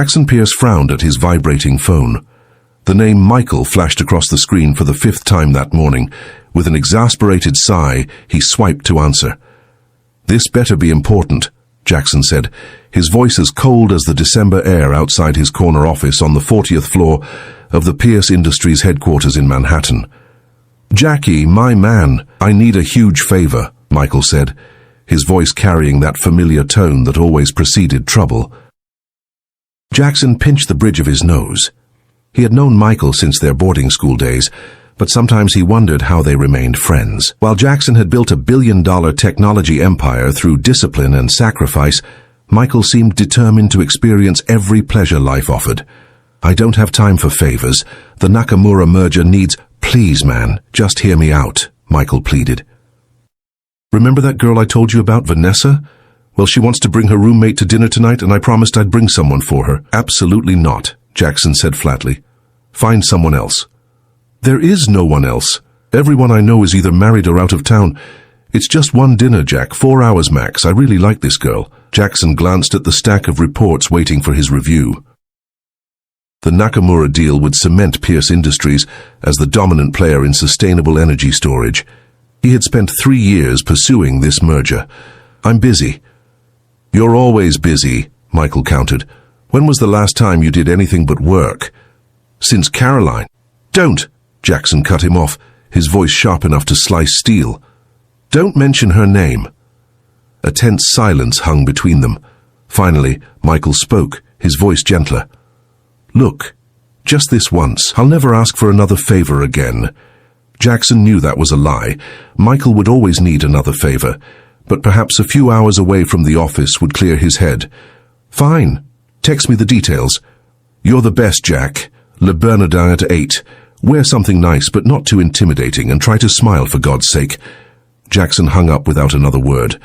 Jackson Pierce frowned at his vibrating phone. The name Michael flashed across the screen for the 5th time that morning. With an exasperated sigh, he swiped to answer. "This better be important," Jackson said, his voice as cold as the December air outside his corner office on the 40th floor of the Pierce Industries headquarters in Manhattan. "Jackie, my man, I need a huge favor," Michael said, his voice carrying that familiar tone that always preceded trouble. Jackson pinched the bridge of his nose. He had known Michael since their boarding school days, but sometimes he wondered how they remained friends. While Jackson had built a billion-dollar technology empire through discipline and sacrifice, Michael seemed determined to experience every pleasure life offered. "I don't have time for favors. The Nakamura merger needs—" "Please, man, just hear me out," Michael pleaded. "Remember that girl I told you about, Vanessa? Well, she wants to bring her roommate to dinner tonight, and I promised I'd bring someone for her." "Absolutely not," Jackson said flatly. "Find someone else." "There is no one else. Everyone I know is either married or out of town. It's just one dinner, Jack, 4 hours max. I really like this girl." Jackson glanced at the stack of reports waiting for his review. The Nakamura deal would cement Pierce Industries as the dominant player in sustainable energy storage. He had spent 3 years pursuing this merger. "I'm busy." "You're always busy," Michael countered. "When was the last time you did anything but work?" "Since Caroline." "Don't!" Jackson cut him off, his voice sharp enough to slice steel. "Don't mention her name." A tense silence hung between them. Finally, Michael spoke, his voice gentler. "Look, just this once. I'll never ask for another favor again." Jackson knew that was a lie. Michael would always need another favor, but perhaps a few hours away from the office would clear his head. "Fine. Text me the details." "You're the best, Jack. Le Bernardin at 8. Wear something nice but not too intimidating, and try to smile for God's sake." Jackson hung up without another word.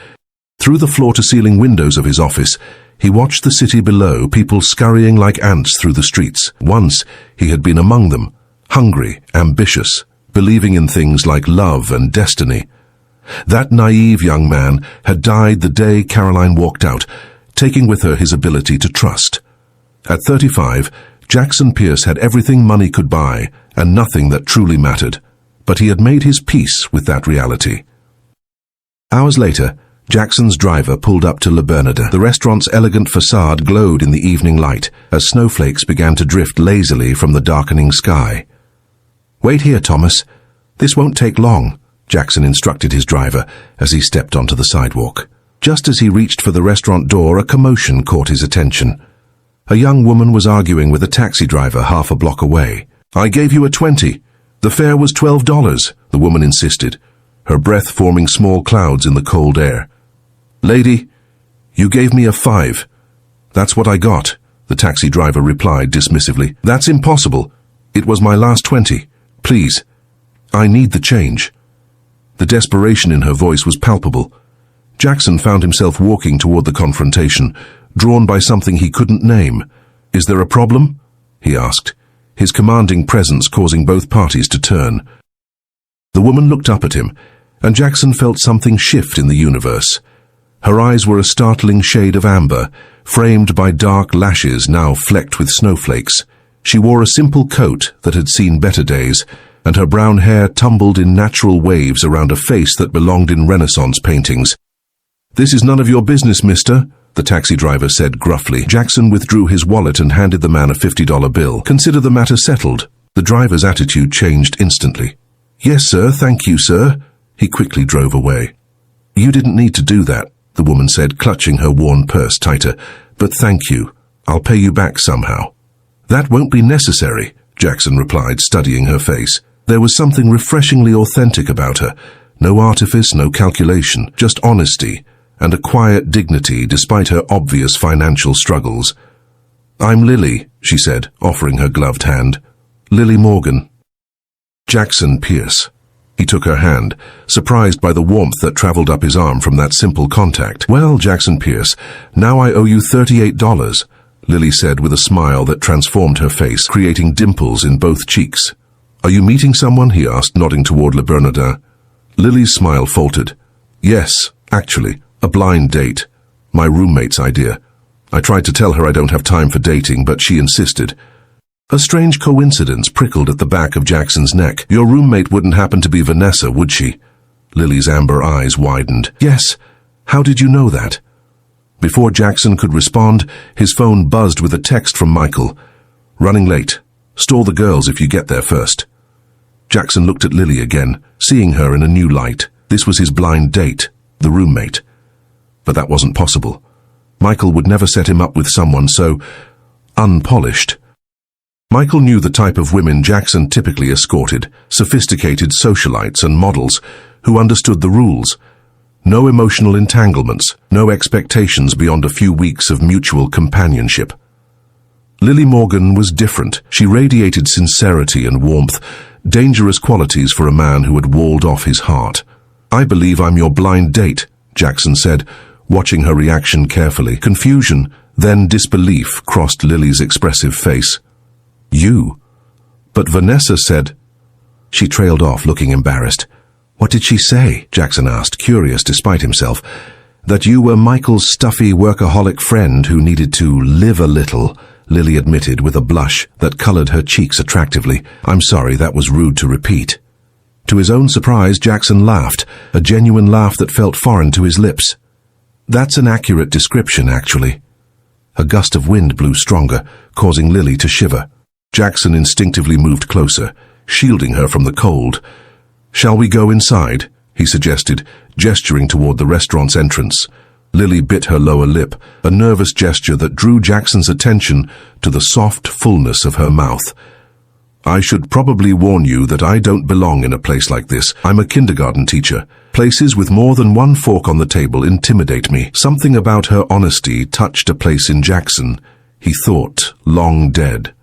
Through the floor-to-ceiling windows of his office, he watched the city below, people scurrying like ants through the streets. Once he had been among them, hungry, ambitious, believing in things like love and destiny. That naive young man had died the day Caroline walked out, taking with her his ability to trust. At 35, Jackson Pierce had everything money could buy and nothing that truly mattered, but he had made his peace with that reality. Hours later, Jackson's driver pulled up to Le Bernardin. The restaurant's elegant facade glowed in the evening light as snowflakes began to drift lazily from the darkening sky. "Wait here, Thomas. This won't take long," Jackson instructed his driver as he stepped onto the sidewalk. Just as he reached for the restaurant door, a commotion caught his attention. A young woman was arguing with a taxi driver half a block away. "I gave you a 20. The fare was $12, the woman insisted, her breath forming small clouds in the cold air. "Lady, you gave me a 5. "That's what I got," the taxi driver replied dismissively. "That's impossible. It was my last 20. Please. I need the change." The desperation in her voice was palpable. Jackson found himself walking toward the confrontation, drawn by something he couldn't name. "Is there a problem?" he asked, his commanding presence causing both parties to turn. The woman looked up at him, and Jackson felt something shift in the universe. Her eyes were a startling shade of amber, framed by dark lashes now flecked with snowflakes. She wore a simple coat that had seen better days, and her brown hair tumbled in natural waves around a face that belonged in Renaissance paintings. "This is none of your business, mister," the taxi driver said gruffly. Jackson withdrew his wallet and handed the man a $50 bill. "Consider the matter settled." The driver's attitude changed instantly. "Yes, sir, thank you, sir." He quickly drove away. "You didn't need to do that," the woman said, clutching her worn purse tighter. "But thank you. I'll pay you back somehow." "That won't be necessary," Jackson replied, studying her face. There was something refreshingly authentic about her. No artifice, no calculation, just honesty and a quiet dignity despite her obvious financial struggles. "I'm Lily," she said, offering her gloved hand. "Lily Morgan." Jackson Pierce. He took her hand, surprised by the warmth that traveled up his arm from that simple contact. "Well, Jackson Pierce, now I owe you $38, Lily said with a smile that transformed her face, creating dimples in both cheeks. "Are you meeting someone?" he asked, nodding toward Le Bernardin. Lily's smile faltered. "Yes, actually, a blind date. My roommate's idea. I tried to tell her I don't have time for dating, but she insisted. A strange coincidence prickled at the back of Jackson's neck. Your roommate wouldn't happen to be Vanessa, would she? Lily's amber eyes widened. Yes. How did you know that? Before Jackson could respond, his phone buzzed with a text from Michael. Running late. Stall the girls if you get there first. Jackson looked at Lily again, seeing her in a new light. This was his blind date, the roommate. But that wasn't possible. Michael would never set him up with someone so unpolished. Michael knew the type of women Jackson typically escorted, sophisticated socialites and models who understood the rules. No emotional entanglements, no expectations beyond a few weeks of mutual companionship. Lily Morgan was different. She radiated sincerity and warmth, dangerous qualities for a man who had walled off his heart. I believe I'm your blind date, Jackson said, watching her reaction carefully. Confusion, then disbelief crossed Lily's expressive face. You? But Vanessa said... She trailed off, looking embarrassed. What did she say? Jackson asked, curious despite himself. That you were Michael's stuffy workaholic friend who needed to live a little, Lily admitted with a blush that colored her cheeks attractively. I'm sorry, that was rude to repeat. To his own surprise, Jackson laughed, a genuine laugh that felt foreign to his lips. That's an accurate description, actually. A gust of wind blew stronger, causing Lily to shiver. Jackson instinctively moved closer, shielding her from the cold. Shall we go inside? He suggested, gesturing toward the restaurant's entrance. Lily bit her lower lip, a nervous gesture that drew Jackson's attention to the soft fullness of her mouth. I should probably warn you that I don't belong in a place like this. I'm a kindergarten teacher. Places with more than one fork on the table intimidate me. Something about her honesty touched a place in Jackson, he thought, long dead.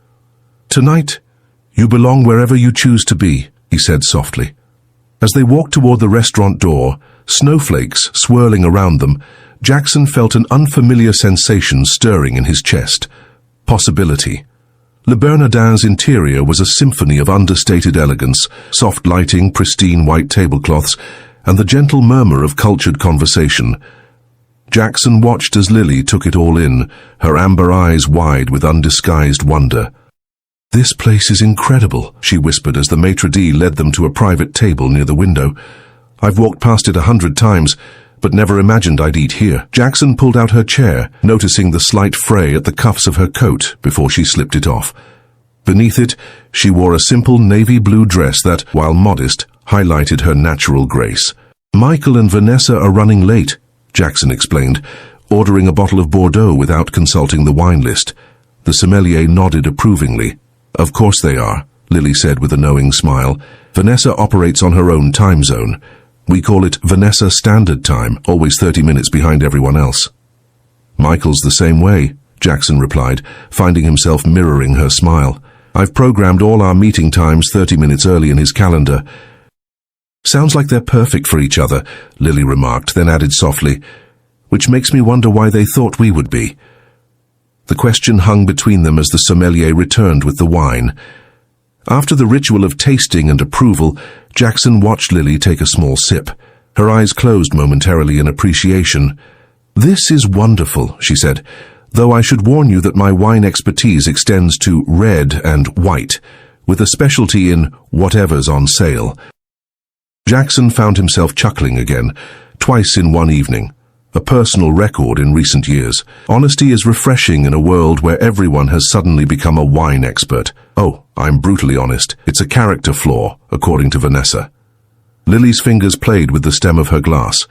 Tonight, you belong wherever you choose to be, he said softly. As they walked toward the restaurant door, snowflakes swirling around them, Jackson felt an unfamiliar sensation stirring in his chest. Possibility. Le Bernardin's interior was a symphony of understated elegance, soft lighting, pristine white tablecloths, and the gentle murmur of cultured conversation. Jackson watched as Lily took it all in, her amber eyes wide with undisguised wonder. This place is incredible, she whispered as the maitre d' led them to a private table near the window. I've walked past it 100 times, but never imagined I'd eat here. Jackson pulled out her chair, noticing the slight fray at the cuffs of her coat before she slipped it off. Beneath it, she wore a simple navy blue dress that, while modest, highlighted her natural grace. Michael and Vanessa are running late, Jackson explained, ordering a bottle of Bordeaux without consulting the wine list. The sommelier nodded approvingly. Of course they are, Lily said with a knowing smile. Vanessa operates on her own time zone. We call it Vanessa Standard Time, always 30 minutes behind everyone else. Michael's the same way, Jackson replied, finding himself mirroring her smile. I've programmed all our meeting times 30 minutes early in his calendar. Sounds like they're perfect for each other, Lily remarked, then added softly, which makes me wonder why they thought we would be. The question hung between them as the sommelier returned with the wine. After the ritual of tasting and approval, Jackson watched Lily take a small sip. Her eyes closed momentarily in appreciation. This is wonderful, she said, though I should warn you that my wine expertise extends to red and white, with a specialty in whatever's on sale. Jackson found himself chuckling again, twice in one evening. A personal record in recent years. Honesty is refreshing in a world where everyone has suddenly become a wine expert. Oh, I'm brutally honest. It's a character flaw, according to Vanessa. Lily's fingers played with the stem of her glass.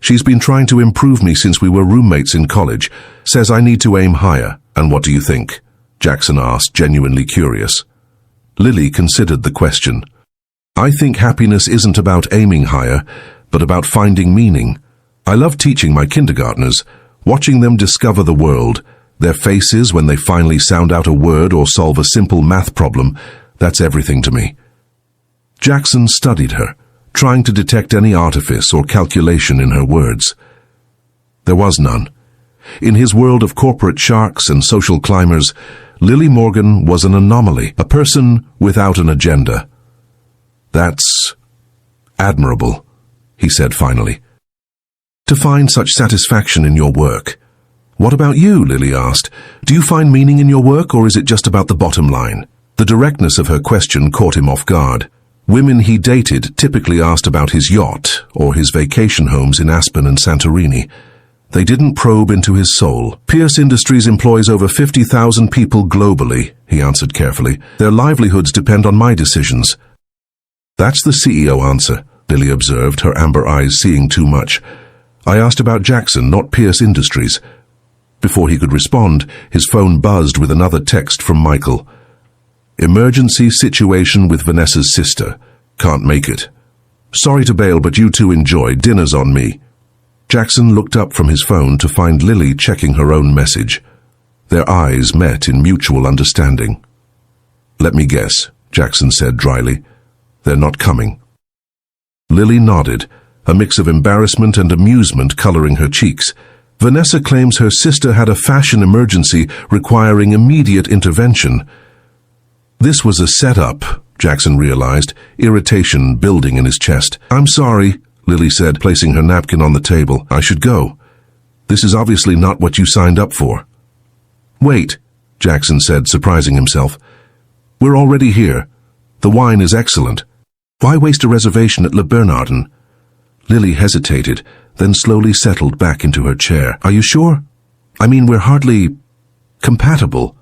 She's been trying to improve me since we were roommates in college. Says I need to aim higher. And what do you think? Jackson asked, genuinely curious. Lily considered the question. I think happiness isn't about aiming higher, but about finding meaning. I love teaching my kindergartners, watching them discover the world, their faces when they finally sound out a word or solve a simple math problem. That's everything to me. Jackson studied her, trying to detect any artifice or calculation in her words. There was none. In his world of corporate sharks and social climbers, Lily Morgan was an anomaly, a person without an agenda. That's admirable, he said finally. To find such satisfaction in your work. "What about you?" Lily asked. "Do you find meaning in your work, or is it just about the bottom line?" The directness of her question caught him off guard. Women he dated typically asked about his yacht or his vacation homes in Aspen and Santorini. They didn't probe into his soul. "Pierce Industries employs over 50,000 people globally," he answered carefully. "Their livelihoods depend on my decisions." "That's the CEO answer," Lily observed, her amber eyes seeing too much. "I asked about Jackson, not Pierce Industries." Before he could respond, his phone buzzed with another text from Michael. "Emergency situation with Vanessa's sister. Can't make it. Sorry to bail, but you two enjoy. Dinner's on me." Jackson looked up from his phone to find Lily checking her own message. Their eyes met in mutual understanding. "Let me guess," Jackson said dryly. "They're not coming." Lily nodded, a mix of embarrassment and amusement coloring her cheeks. "Vanessa claims her sister had a fashion emergency requiring immediate intervention." This was a setup, Jackson realized, irritation building in his chest. "I'm sorry," Lily said, placing her napkin on the table. "I should go. This is obviously not what you signed up for." "Wait," Jackson said, surprising himself. "We're already here. The wine is excellent. Why waste a reservation at Le Bernardin?" Lily hesitated, then slowly settled back into her chair. "Are you sure? I mean, we're hardly compatible."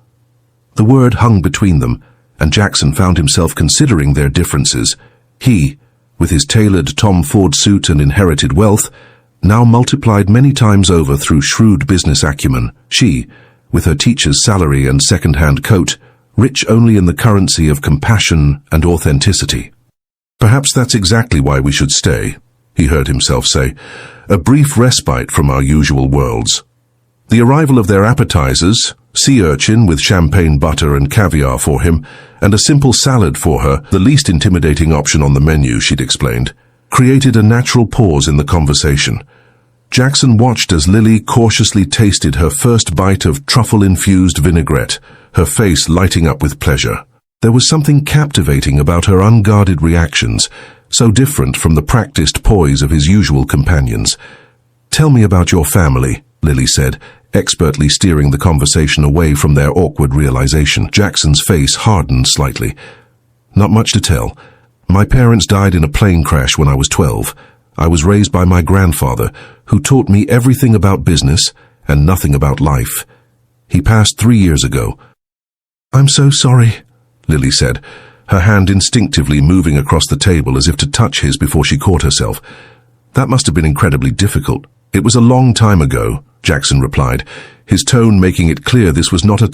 The word hung between them, and Jackson found himself considering their differences. He, with his tailored Tom Ford suit and inherited wealth, now multiplied many times over through shrewd business acumen. She, with her teacher's salary and second-hand coat, rich only in the currency of compassion and authenticity. "Perhaps that's exactly why we should stay," he heard himself say. "A brief respite from our usual worlds." The arrival of their appetizers, sea urchin with champagne butter and caviar for him, and a simple salad for her, the least intimidating option on the menu, she'd explained, created a natural pause in the conversation. Jackson watched as Lily cautiously tasted her first bite of truffle-infused vinaigrette, her face lighting up with pleasure. There was something captivating about her unguarded reactions, so different from the practiced poise of his usual companions. "Tell me about your family," Lily said, expertly steering the conversation away from their awkward realization. Jackson's face hardened slightly. "Not much to tell. My parents died in a plane crash when I was 12. I was raised by my grandfather, who taught me everything about business and nothing about life. He passed 3 years ago." "I'm so sorry," Lily said, her hand instinctively moving across the table as if to touch his before she caught herself. "That must have been incredibly difficult." "It was a long time ago," Jackson replied, his tone making it clear this was not a